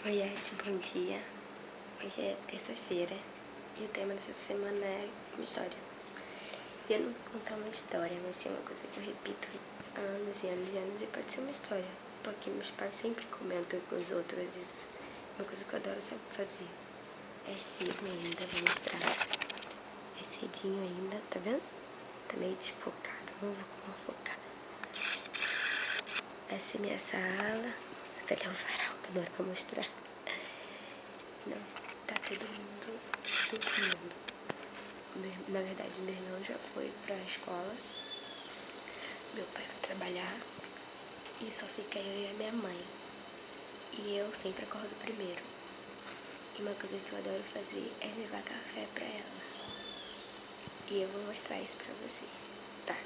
Oi, Ed, bom dia. Hoje é terça-feira e o tema dessa semana é uma história. Eu não vou contar uma história, vai ser uma coisa que eu repito há anos e anos e anos e pode ser uma história, porque meus pais sempre comentam com os outros isso. Uma coisa que eu adoro sempre fazer. É cedo ainda, vou mostrar. É cedinho ainda, tá vendo? Tá meio desfocado, vamos focar. Essa é minha sala. Esse aqui é o varal que eu adoro pra mostrar. Não, tá todo mundo dormindo. Na verdade, meu irmão já foi pra escola. Meu pai foi trabalhar. E só fica eu e a minha mãe. E eu sempre acordo primeiro. E uma coisa que eu adoro fazer é levar café pra ela. E eu vou mostrar isso pra vocês. Tá,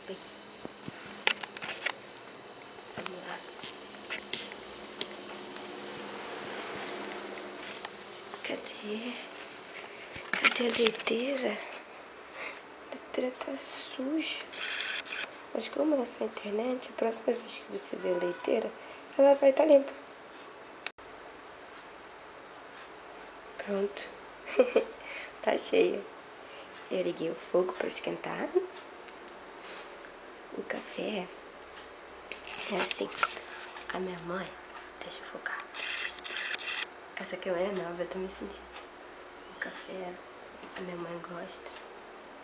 bem. Vamos lá. Cadê a leiteira? A leiteira tá suja. Mas como nessa internet, a próxima vez que você ver a leiteira, ela vai estar limpa. Pronto. Tá cheia. Eu liguei o fogo para esquentar. O café é assim. A minha mãe, deixa eu focar. Essa câmera é nova, eu tô me sentindo. O café, a minha mãe gosta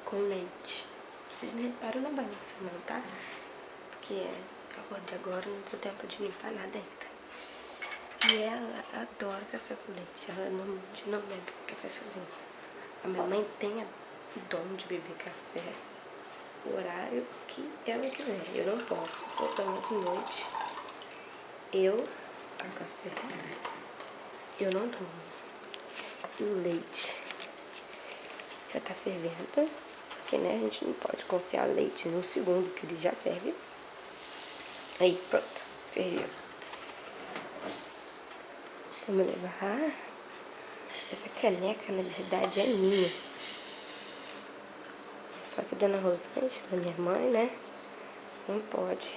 com leite. Vocês não reparam na balança não, tá? Porque eu acordei agora, não deu tempo de limpar nada ainda. E ela adora café com leite. Ela não bebe café sozinha. A minha mãe tem o dom de beber café o horário que ela quiser. Eu não posso, só tomo de noite. O café, eu não tomo. E o leite já tá fervendo. Porque, né, a gente não pode confiar leite num segundo que ele já ferve. Aí, pronto, ferveu. Vamos levar. Essa caneca, na verdade, é minha. Só que a dona Rosângela, minha mãe, né, não pode.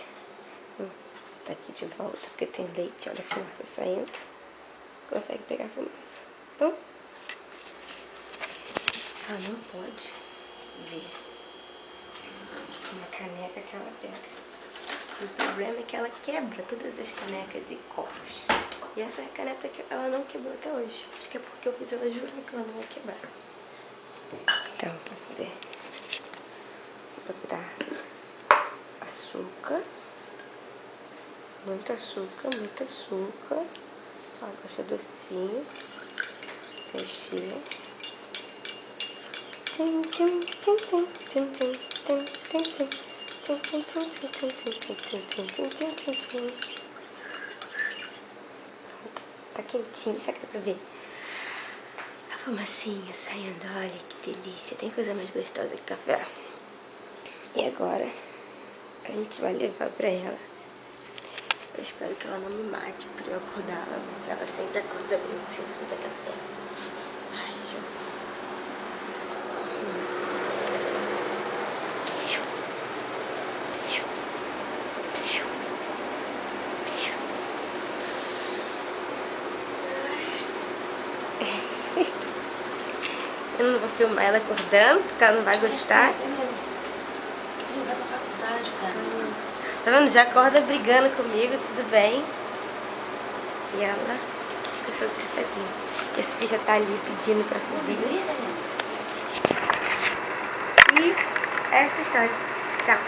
Tá aqui de volta, porque tem leite, olha a fumaça saindo. Consegue pegar a fumaça. Não? Ela não pode ver uma caneca que ela pega. O problema é que ela quebra todas as canecas e copos. E essa caneta que ela não quebrou até hoje. Acho que é porque eu fiz ela jurar que ela não vai quebrar. Então, pra poder botar açúcar. Muito açúcar, muito açúcar. Ó, gosta docinho. Mexer. Tá quentinho, será que dá pra ver? A fumacinha saindo, olha que delícia. Tem coisa mais gostosa que café. E agora a gente vai levar pra ela. Eu espero que ela não me mate por eu acordar, mas ela sempre acorda bem se eu soltar café. Ai, deixa eu ver. Eu não vou filmar ela acordando, porque ela não vai gostar. Ele vai pra faculdade, cara. Tá vendo? Já acorda brigando comigo, tudo bem. E ela gostou do cafezinho. Esse filho já tá ali pedindo pra subir. E essa história. Tchau.